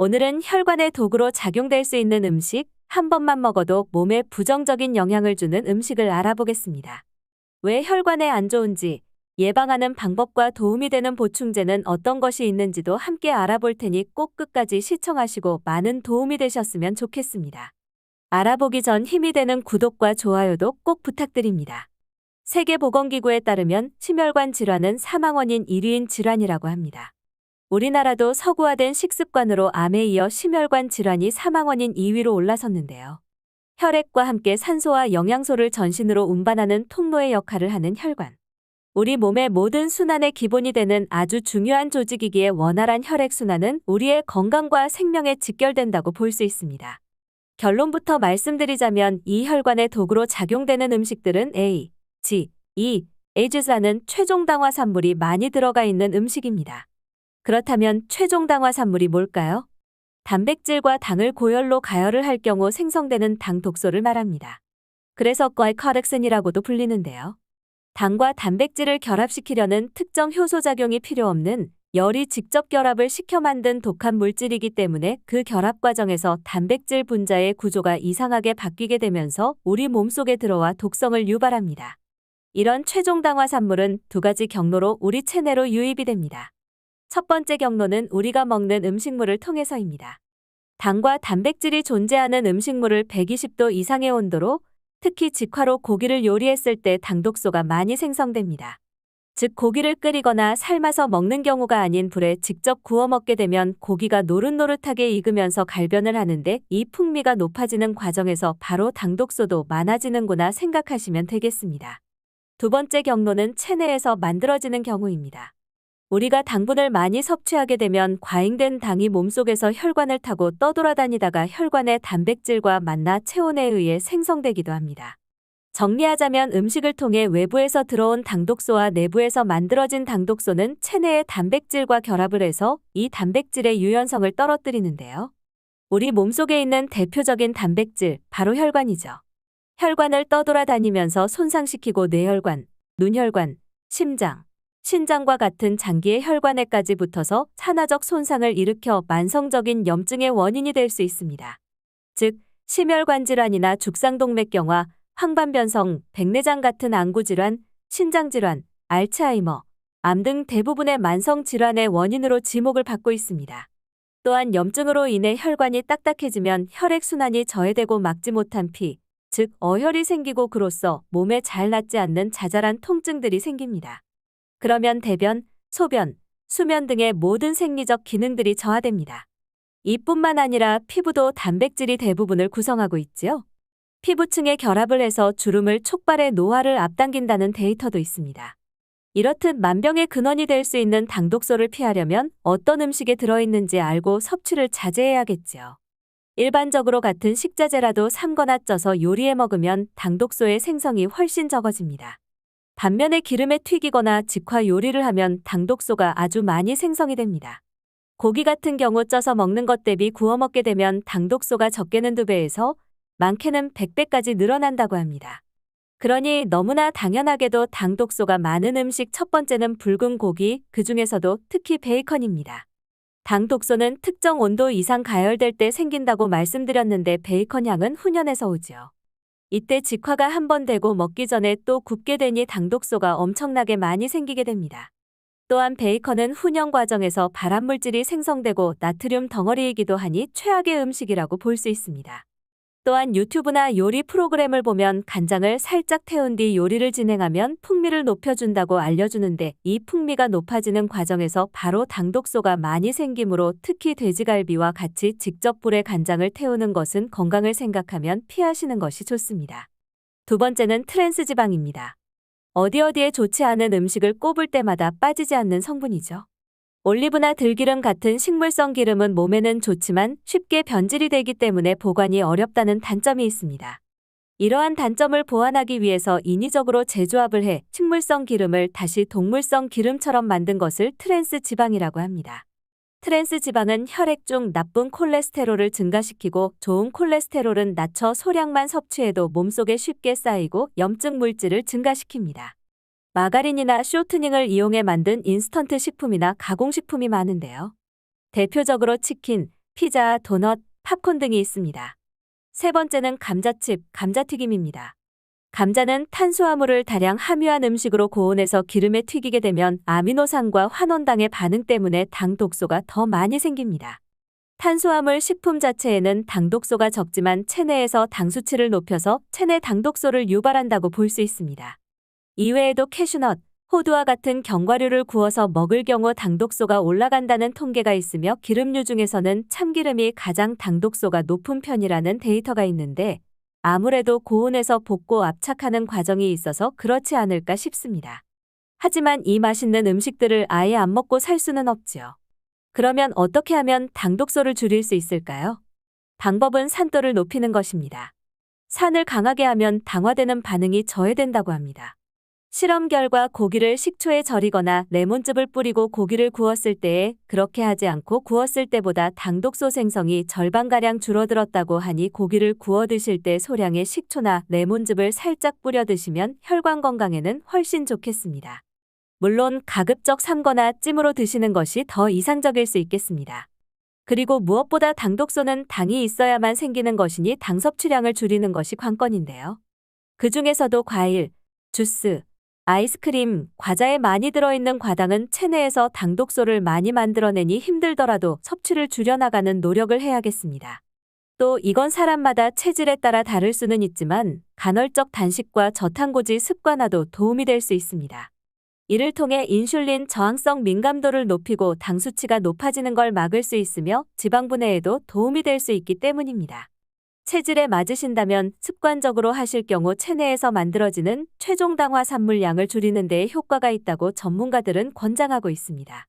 오늘은 혈관의 도구로 작용될 수 있는 음식, 한 번만 먹어도 몸에 부정적인 영향을 주는 음식을 알아보겠습니다. 왜 혈관에 안 좋은지, 예방하는 방법과 도움이 되는 보충제는 어떤 것이 있는지도 함께 알아볼 테니 꼭 끝까지 시청하시고 많은 도움이 되셨으면 좋겠습니다. 알아보기 전 힘이 되는 구독과 좋아요도 꼭 부탁드립니다. 세계보건기구에 따르면 심혈관 질환은 사망 원인 1위인 질환이라고 합니다. 우리나라도 서구화된 식습관으로 암에 이어 심혈관 질환이 사망 원인 2위로 올라섰는데요. 혈액과 함께 산소와 영양소를 전신으로 운반하는 통로의 역할을 하는 혈관. 우리 몸의 모든 순환의 기본이 되는 아주 중요한 조직이기에 원활한 혈액순환은 우리의 건강과 생명에 직결된다고 볼 수 있습니다. 결론부터 말씀드리자면 이 혈관의 도구로 작용되는 음식들은 A, G, E, H라는 최종 당화산물이 많이 들어가 있는 음식입니다. 그렇다면 최종 당화산물이 뭘까요? 단백질과 당을 고열로 가열을 할 경우 생성되는 당 독소를 말합니다. 그래서 과이커렉슨이라고도 불리는데요. 당과 단백질을 결합시키려는 특정 효소작용이 필요 없는 열이 직접 결합을 시켜 만든 독한 물질이기 때문에 그 결합 과정에서 단백질 분자의 구조가 이상하게 바뀌게 되면서 우리 몸속에 들어와 독성을 유발합니다. 이런 최종 당화산물은 두 가지 경로로 우리 체내로 유입이 됩니다. 첫 번째 경로는 우리가 먹는 음식물을 통해서입니다. 당과 단백질이 존재하는 음식물을 120도 이상의 온도로 특히 직화로 고기를 요리했을 때 당독소가 많이 생성됩니다. 즉 고기를 끓이거나 삶아서 먹는 경우가 아닌 불에 직접 구워 먹게 되면 고기가 노릇노릇하게 익으면서 갈변을 하는데 이 풍미가 높아지는 과정에서 바로 당독소도 많아지는구나 생각하시면 되겠습니다. 두 번째 경로는 체내에서 만들어지는 경우입니다. 우리가 당분을 많이 섭취하게 되면 과잉된 당이 몸속에서 혈관을 타고 떠돌아다니다가 혈관의 단백질과 만나 체온에 의해 생성되기도 합니다. 정리하자면 음식을 통해 외부에서 들어온 당독소와 내부에서 만들어진 당독소는 체내의 단백질과 결합을 해서 이 단백질의 유연성을 떨어뜨리는데요. 우리 몸속에 있는 대표적인 단백질, 바로 혈관이죠. 혈관을 떠돌아다니면서 손상시키고 뇌혈관, 눈혈관, 심장, 신장과 같은 장기의 혈관에까지 붙어서 산화적 손상을 일으켜 만성적인 염증의 원인이 될 수 있습니다. 즉, 심혈관 질환이나 죽상동맥경화, 황반변성, 백내장 같은 안구질환, 신장질환, 알츠하이머, 암 등 대부분의 만성질환의 원인으로 지목을 받고 있습니다. 또한 염증으로 인해 혈관이 딱딱해지면 혈액순환이 저해되고 막지 못한 피, 즉 어혈이 생기고 그로써 몸에 잘 낫지 않는 자잘한 통증들이 생깁니다. 그러면 대변, 소변, 수면 등의 모든 생리적 기능들이 저하됩니다. 이뿐만 아니라 피부도 단백질이 대부분을 구성하고 있지요. 피부층에 결합을 해서 주름을 촉발해 노화를 앞당긴다는 데이터도 있습니다. 이렇듯 만병의 근원이 될 수 있는 당독소를 피하려면 어떤 음식에 들어있는지 알고 섭취를 자제해야겠지요. 일반적으로 같은 식자재라도 삶거나 쪄서 요리해 먹으면 당독소의 생성이 훨씬 적어집니다. 반면에 기름에 튀기거나 직화 요리를 하면 당독소가 아주 많이 생성이 됩니다. 고기 같은 경우 쪄서 먹는 것 대비 구워 먹게 되면 당독소가 적게는 2배에서 많게는 100배까지 늘어난다고 합니다. 그러니 너무나 당연하게도 당독소가 많은 음식 첫 번째는 붉은 고기, 그 중에서도 특히 베이컨입니다. 당독소는 특정 온도 이상 가열될 때 생긴다고 말씀드렸는데 베이컨 향은 훈연에서 오지요. 이때 직화가 한 번 되고 먹기 전에 또 굽게 되니 당독소가 엄청나게 많이 생기게 됩니다. 또한 베이컨은 훈연 과정에서 발암물질이 생성되고 나트륨 덩어리이기도 하니 최악의 음식이라고 볼 수 있습니다. 또한 유튜브나 요리 프로그램을 보면 간장을 살짝 태운 뒤 요리를 진행하면 풍미를 높여준다고 알려주는데 이 풍미가 높아지는 과정에서 바로 당독소가 많이 생기므로 특히 돼지갈비와 같이 직접 불에 간장을 태우는 것은 건강을 생각하면 피하시는 것이 좋습니다. 두 번째는 트랜스지방입니다. 어디에 좋지 않은 음식을 꼽을 때마다 빠지지 않는 성분이죠. 올리브나 들기름 같은 식물성 기름은 몸에는 좋지만 쉽게 변질이 되기 때문에 보관이 어렵다는 단점이 있습니다. 이러한 단점을 보완하기 위해서 인위적으로 재조합을 해 식물성 기름을 다시 동물성 기름처럼 만든 것을 트랜스 지방이라고 합니다. 트랜스 지방은 혈액 중 나쁜 콜레스테롤을 증가시키고 좋은 콜레스테롤은 낮춰 소량만 섭취해도 몸속에 쉽게 쌓이고 염증 물질을 증가시킵니다. 마가린이나 쇼트닝을 이용해 만든 인스턴트 식품이나 가공식품이 많은데요. 대표적으로 치킨, 피자, 도넛, 팝콘 등이 있습니다. 세 번째는 감자칩, 감자튀김입니다. 감자는 탄수화물을 다량 함유한 음식으로 고온에서 기름에 튀기게 되면 아미노산과 환원당의 반응 때문에 당 독소가 더 많이 생깁니다. 탄수화물 식품 자체에는 당 독소가 적지만 체내에서 당 수치를 높여서 체내 당 독소를 유발한다고 볼 수 있습니다. 이외에도 캐슈넛, 호두와 같은 견과류를 구워서 먹을 경우 당 독소가 올라간다는 통계가 있으며 기름류 중에서는 참기름이 가장 당 독소가 높은 편이라는 데이터가 있는데 아무래도 고온에서 볶고 압착하는 과정이 있어서 그렇지 않을까 싶습니다. 하지만 이 맛있는 음식들을 아예 안 먹고 살 수는 없지요. 그러면 어떻게 하면 당 독소를 줄일 수 있을까요? 방법은 산도를 높이는 것입니다. 산을 강하게 하면 당화되는 반응이 저해된다고 합니다. 실험 결과 고기를 식초에 절이거나 레몬즙을 뿌리고 고기를 구웠을 때에 그렇게 하지 않고 구웠을 때보다 당독소 생성이 절반가량 줄어들었다고 하니 고기를 구워 드실 때 소량의 식초나 레몬즙을 살짝 뿌려 드시면 혈관 건강에는 훨씬 좋겠습니다. 물론 가급적 삶거나 찜으로 드시는 것이 더 이상적일 수 있겠습니다. 그리고 무엇보다 당독소는 당이 있어야만 생기는 것이니 당 섭취량을 줄이는 것이 관건인데요. 그 중에서도 과일, 주스, 아이스크림, 과자에 많이 들어있는 과당은 체내에서 당독소를 많이 만들어내니 힘들더라도 섭취를 줄여나가는 노력을 해야겠습니다. 또 이건 사람마다 체질에 따라 다를 수는 있지만 간헐적 단식과 저탄고지 습관화도 도움이 될 수 있습니다. 이를 통해 인슐린 저항성 민감도를 높이고 당 수치가 높아지는 걸 막을 수 있으며 지방 분해에도 도움이 될 수 있기 때문입니다. 체질에 맞으신다면 습관적으로 하실 경우 체내에서 만들어지는 최종 당화 산물량을 줄이는 데 효과가 있다고 전문가들은 권장하고 있습니다.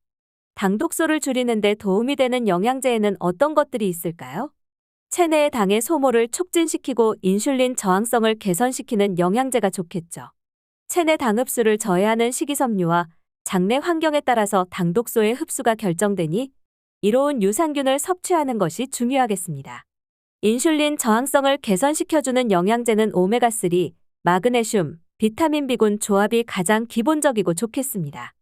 당독소를 줄이는 데 도움이 되는 영양제에는 어떤 것들이 있을까요? 체내의 당의 소모를 촉진시키고 인슐린 저항성을 개선시키는 영양제가 좋겠죠. 체내 당 흡수를 저해하는 식이섬유와 장내 환경에 따라서 당독소의 흡수가 결정되니 이로운 유산균을 섭취하는 것이 중요하겠습니다. 인슐린 저항성을 개선시켜주는 영양제는 오메가3, 마그네슘, 비타민 B군 조합이 가장 기본적이고 좋겠습니다.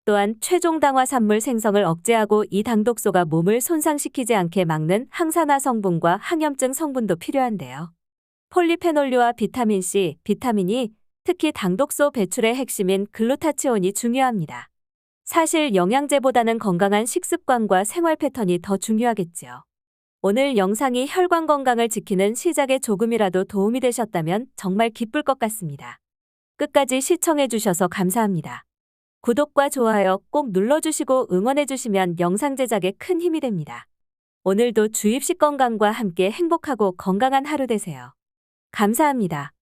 또한 최종 당화 산물 생성을 억제하고 이 당독소가 몸을 손상시키지 않게 막는 항산화 성분과 항염증 성분도 필요한데요. 폴리페놀류와 비타민 C, 비타민 E, 특히 당독소 배출의 핵심인 글루타치온이 중요합니다. 사실 영양제보다는 건강한 식습관과 생활 패턴이 더 중요하겠지요. 오늘 영상이 혈관 건강을 지키는 시작에 조금이라도 도움이 되셨다면 정말 기쁠 것 같습니다. 끝까지 시청해주셔서 감사합니다. 구독과 좋아요 꼭 눌러주시고 응원해주시면 영상 제작에 큰 힘이 됩니다. 오늘도 주입식 건강과 함께 행복하고 건강한 하루 되세요. 감사합니다.